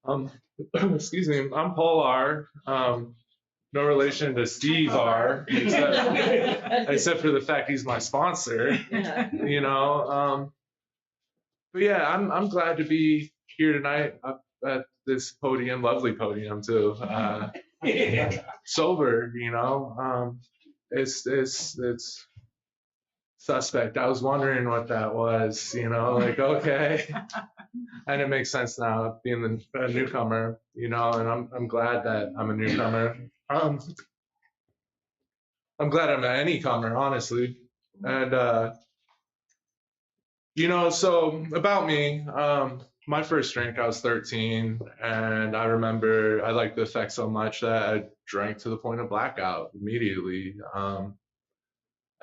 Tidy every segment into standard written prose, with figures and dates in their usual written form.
Um, excuse me, I'm Paul R. No relation to Steve R. Except for the fact he's my sponsor. You know. But yeah, I'm glad to be here tonight up at this podium, lovely podium too. Sober, you know. It's suspect. I was wondering what that was, you know, like, okay. And it makes sense now being a newcomer, you know, and I'm glad that I'm a newcomer. I'm glad I'm any comer, honestly. And you know, so about me, my first drink, I was 13, and I remember I liked the effect so much that I drank to the point of blackout immediately.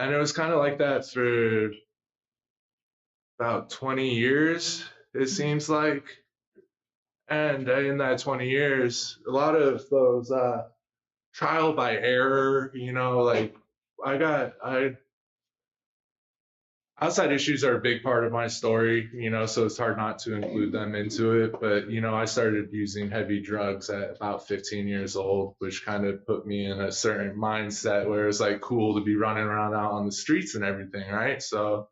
And it was kind of like that for about 20 years, it seems like. And in that 20 years, a lot of those trial by error, you know, like I outside issues are a big part of my story, you know, so it's hard not to include them into it. But, you know, I started using heavy drugs at about 15 years old, which kind of put me in a certain mindset where it's like cool to be running around out on the streets and everything, right? So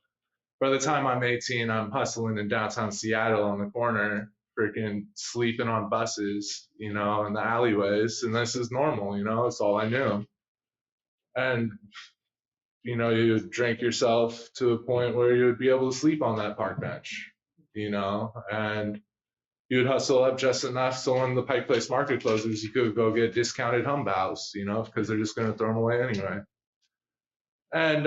by the time I'm 18, I'm hustling in downtown Seattle on the corner, freaking sleeping on buses, you know, in the alleyways. And this is normal, you know, it's all I knew. And, you know, you would drink yourself to a point where you would be able to sleep on that park bench, you know, and you would hustle up just enough so when the Pike Place Market closes, you could go get discounted humbows, you know, because they're just going to throw them away anyway. And,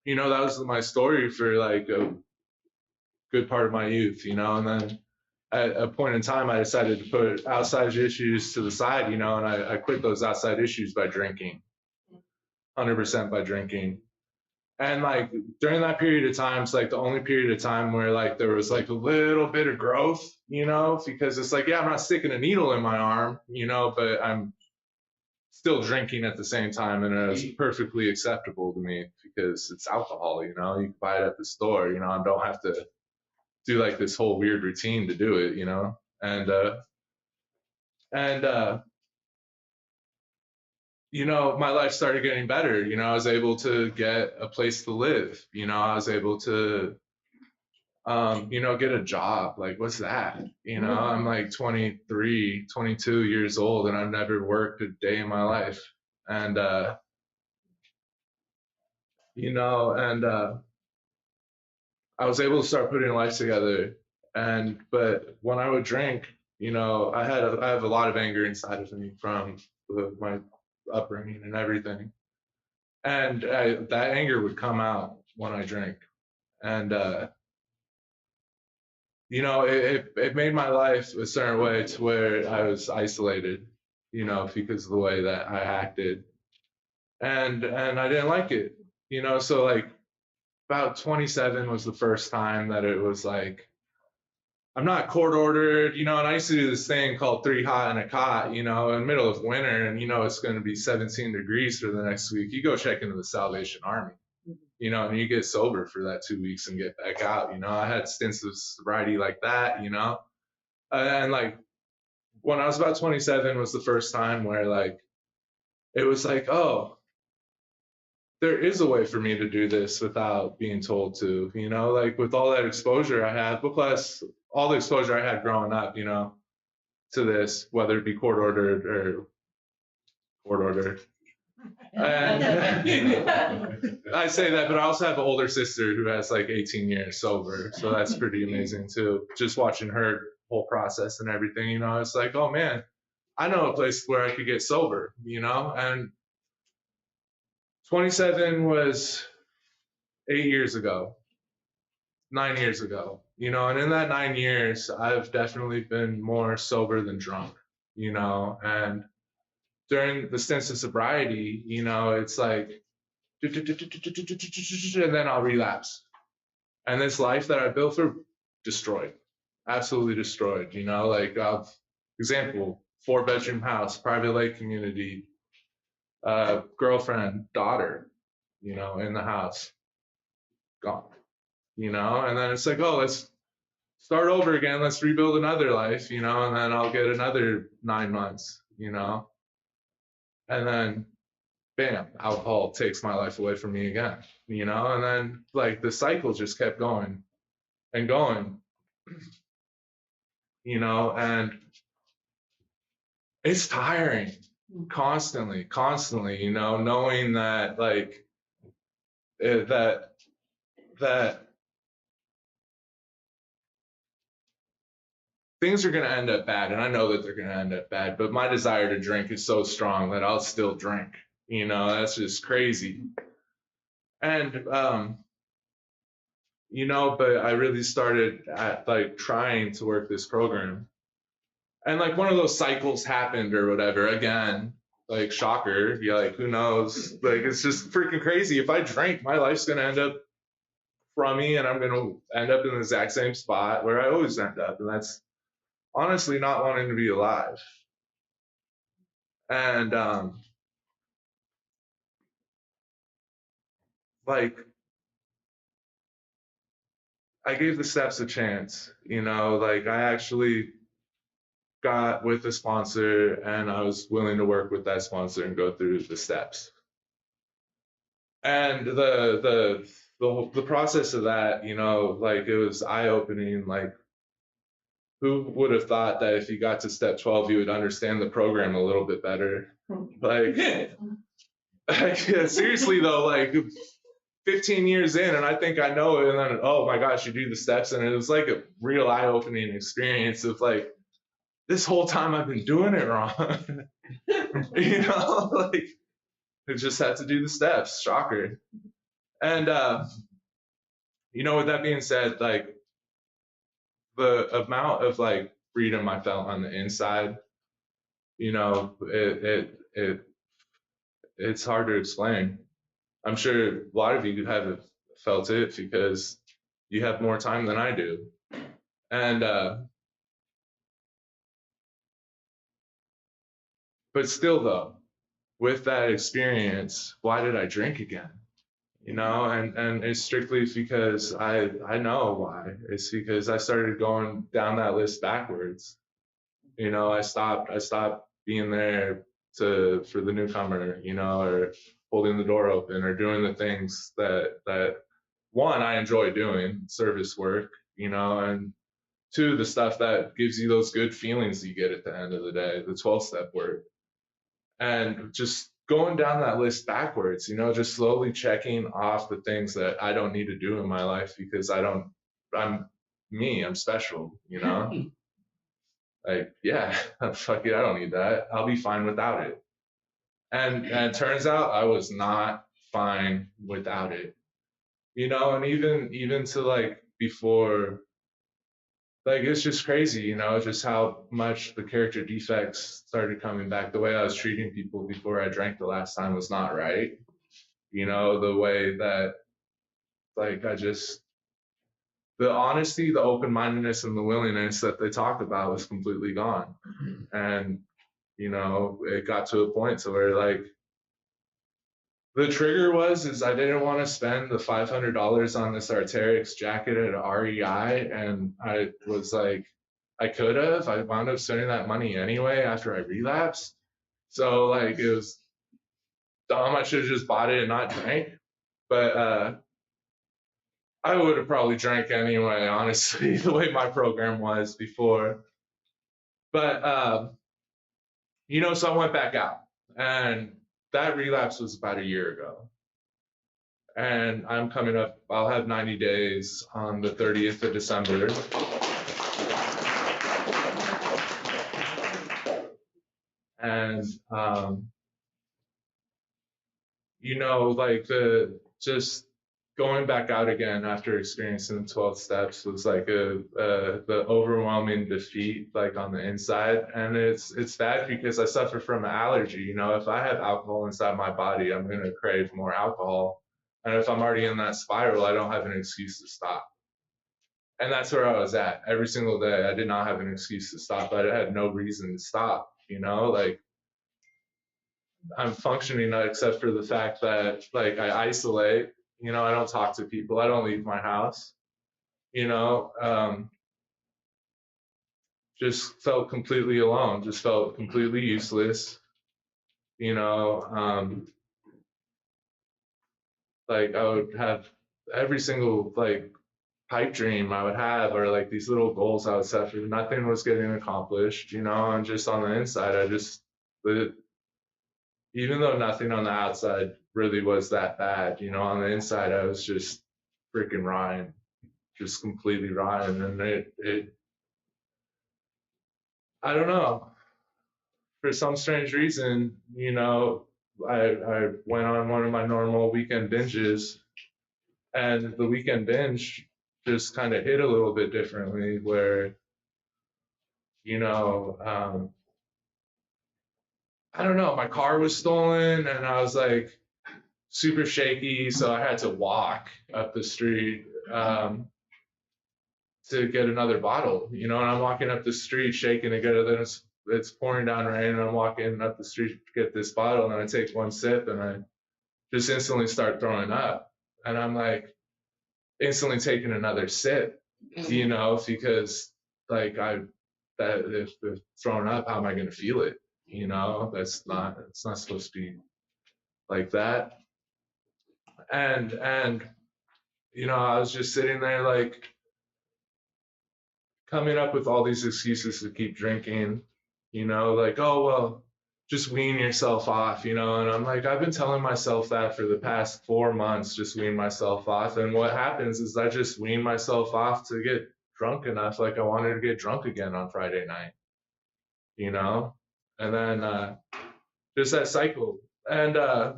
you know, that was my story for like a good part of my youth, you know, and then at a point in time, I decided to put outside issues to the side, you know, and I quit those outside issues by drinking, 100% by drinking. And like during that period of time, it's like the only period of time where like there was like a little bit of growth, you know, because it's like, yeah, I'm not sticking a needle in my arm, you know, but I'm still drinking at the same time. And it was perfectly acceptable to me because it's alcohol, you know, you can buy it at the store, you know, I don't have to do like this whole weird routine to do it, you know, and you know, my life started getting better. You know, I was able to get a place to live. You know, I was able to, you know, get a job. Like, what's that? You know, I'm like 23, 22 years old, and I've never worked a day in my life. And you know, and I was able to start putting life together. But when I would drink, you know, I have a lot of anger inside of me from my upbringing and everything. And that anger would come out when I drank. And you know, it made my life a certain way to where I was isolated, you know, because of the way that I acted. And I didn't like it, you know, so like about 27 was the first time that it was like, I'm not court ordered, you know, and I used to do this thing called 3 hot and a cot, you know, in the middle of winter, and you know it's going to be 17 degrees for the next week. You go check into the Salvation Army, you know, and you get sober for that 2 weeks and get back out. You know, I had stints of sobriety like that, you know, and like when I was about 27 was the first time where like it was like, oh, there is a way for me to do this without being told to, you know, like with all that exposure I had, but plus all the exposure I had growing up, you know, to this, whether it be court ordered or court ordered. And I say that, but I also have an older sister who has like 18 years sober, so that's pretty amazing too. Just watching her whole process and everything, you know, it's like, oh man, I know a place where I could get sober, you know. And 27 was 8 years ago, 9 years ago, you know, and in that 9 years, I've definitely been more sober than drunk, you know. And during the stints of sobriety, you know, it's like, and then I'll relapse. And this life that I built for destroyed, absolutely destroyed. You know, like example, 4-bedroom house, private lake community, girlfriend, daughter, you know, in the house, gone. And then it's like, oh, let's start over again. Let's rebuild another life, and then I'll get another 9 months, and then bam, alcohol takes my life away from me again, and then like the cycle just kept going and going, and it's tiring constantly, knowing that like that that things are going to end up bad, and I know that they're going to end up bad, but my desire to drink is so strong that I'll still drink. That's just crazy. And but I really started at like trying to work this program, and like one of those cycles happened or whatever again. Like shocker, yeah, like who knows? Like it's just freaking crazy. If I drink, my life's gonna end up crummy, and I'm gonna end up in the exact same spot where I always end up, and that's honestly not wanting to be alive. And like I gave the steps a chance, like I actually got with a sponsor, and I was willing to work with that sponsor and go through the steps. And the process of that, like it was eye opening. Like who would have thought that if you got to step 12, you would understand the program a little bit better? Like, yeah, seriously though, like 15 years in, and I think I know it, and then oh my gosh, you do the steps, and it was like a real eye opening experience of like this whole time I've been doing it wrong. Like I just had to do the steps. Shocker. And with that being said, like the amount of like freedom I felt on the inside, it's hard to explain. I'm sure a lot of you have felt it because you have more time than I do. And but still though, with that experience, why did I drink again? And it's strictly because I know why. It's because I started going down that list backwards. I stopped being there for the newcomer, or holding the door open or doing the things that one I enjoy doing, service work, and two, the stuff that gives you those good feelings you get at the end of the day, the 12-step work. And just going down that list backwards, just slowly checking off the things that I don't need to do in my life because I'm me, I'm special, like, yeah, fuck it, I don't need that. I'll be fine without it. And it turns out I was not fine without it. And even to like before, like it's just crazy, just how much the character defects started coming back. The way I was treating people before I drank the last time was not right. The way that like the honesty, the open mindedness, and the willingness that they talked about was completely gone. And it got to a point to where like the trigger is I didn't want to spend the $500 on this Arc'teryx jacket at REI, and I was like, I could have. I wound up spending that money anyway after I relapsed. So like it was dumb. I should have just bought it and not drank. But I would have probably drank anyway, honestly, the way my program was before. But so I went back out, and that relapse was about a year ago. And I'm coming up, I'll have 90 days on the 30th of December. And, like just going back out again after experiencing the 12 steps was like the overwhelming defeat, like on the inside. And it's bad because I suffer from an allergy. If I have alcohol inside my body, I'm going to crave more alcohol. And if I'm already in that spiral, I don't have an excuse to stop. And that's where I was at every single day. I did not have an excuse to stop. I had no reason to stop, like I'm functioning except for the fact that like I isolate, I don't talk to people. I don't leave my house. you know, just felt completely alone, just felt completely useless, you know. Like I would have every single like pipe dream I would have, or like these little goals I would set for, nothing was getting accomplished, you know, and just on the inside, but even though nothing on the outside really was that bad, you know, on the inside, I was just freaking Ryan, just completely Ryan. And I don't know, for some strange reason, you know, I went on one of my normal weekend binges, and the weekend binge just kind of hit a little bit differently, where, you know, I don't know, my car was stolen and I was like super shaky. So I had to walk up the street to get another bottle, you know, and I'm walking up the street shaking to get it. Then it's pouring down rain and I'm walking up the street to get this bottle. And then I take one sip and I just instantly start throwing up. And I'm like instantly taking another sip, you know, because like that if throwing up, how am I going to feel it? You know, it's not supposed to be like that. And you know, I was just sitting there like coming up with all these excuses to keep drinking, you know, like, oh well, just wean yourself off, you know. And I'm like, I've been telling myself that for the past 4 months, just wean myself off. And what happens is I just wean myself off to get drunk enough, like I wanted to get drunk again on Friday night, you know. And then just that cycle. And I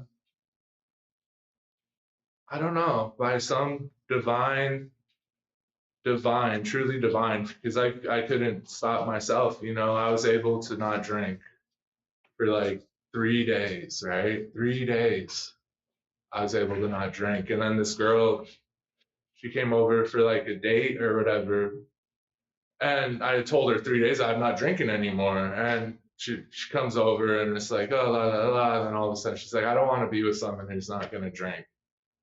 don't know, by some truly divine, because I couldn't stop myself. You know, I was able to not drink for like 3 days, right? 3 days. I was able to not drink. And then this girl, she came over for like a date or whatever. And I told her 3 days I'm not drinking anymore. And she comes over and it's like, oh, la, la, la. And then all of a sudden she's like, I don't want to be with someone who's not going to drink.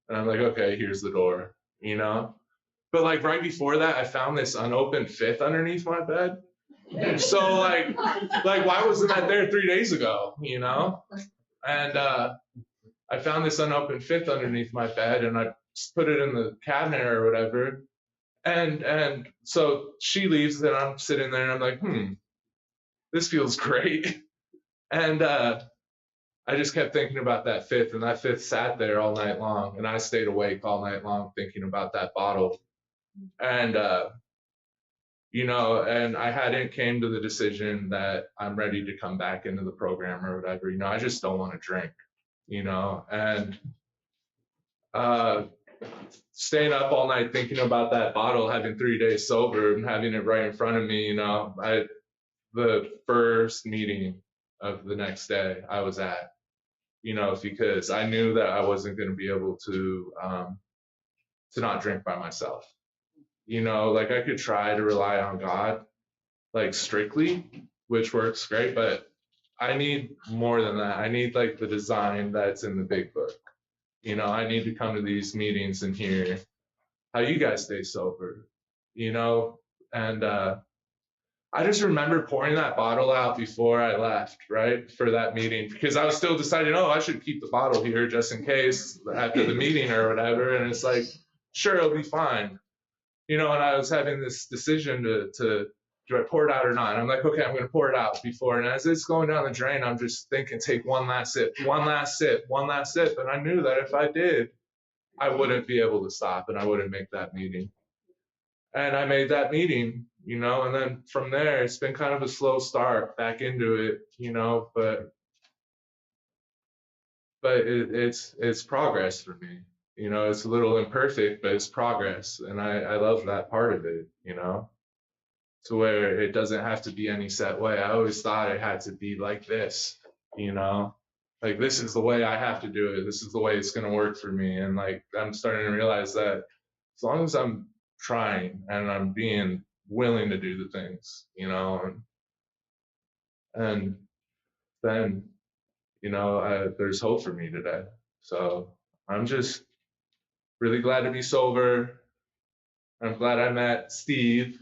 And I'm like, okay, here's the door, you know? But like right before that, I found this unopened fifth underneath my bed. So like why wasn't that there 3 days ago? You know? And I found this unopened fifth underneath my bed, and I put it in the cabinet or whatever. And so she leaves, and I'm sitting there, and I'm like, this feels great. And I just kept thinking about that fifth, and that fifth sat there all night long, and I stayed awake all night long thinking about that bottle. And you know, and I hadn't came to the decision that I'm ready to come back into the program or whatever. You know, I just don't want to drink, you know. And uh, staying up all night thinking about that bottle, having 3 days sober and having it right in front of me, you know, the first meeting of the next day I was at, you know, because I knew that I wasn't going to be able to not drink by myself. You know, like I could try to rely on God, like strictly, which works great, but I need more than that. I need like the design that's in the big book. You know, I need to come to these meetings and hear how you guys stay sober, you know? And I just remember pouring that bottle out before I left, right, for that meeting, because I was still deciding, oh, I should keep the bottle here just in case after the meeting or whatever. And it's like, sure, it'll be fine. You know, and I was having this decision to do I pour it out or not? And I'm like, okay, I'm going to pour it out before. And as it's going down the drain, I'm just thinking, take one last sip, one last sip, one last sip. And I knew that if I did, I wouldn't be able to stop and I wouldn't make that meeting. And I made that meeting, you know, and then from there, it's been kind of a slow start back into it, you know, but it's progress for me. You know, it's a little imperfect, but it's progress. And I love that part of it, you know, to where it doesn't have to be any set way. I always thought it had to be like this, you know, like this is the way I have to do it. This is the way it's going to work for me. And like I'm starting to realize that as long as I'm trying and I'm being willing to do the things, you know, and then, you know, there's hope for me today. So I'm just really glad to be sober. I'm glad I met Steve.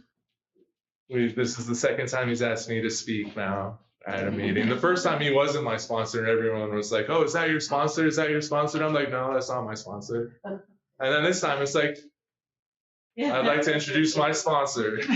This is the second time he's asked me to speak now at a meeting. The first time he wasn't my sponsor, and everyone was like, "Oh, is that your sponsor? Is that your sponsor?" And I'm like, "No, that's not my sponsor." And then this time it's like, "I'd like to introduce my sponsor." So,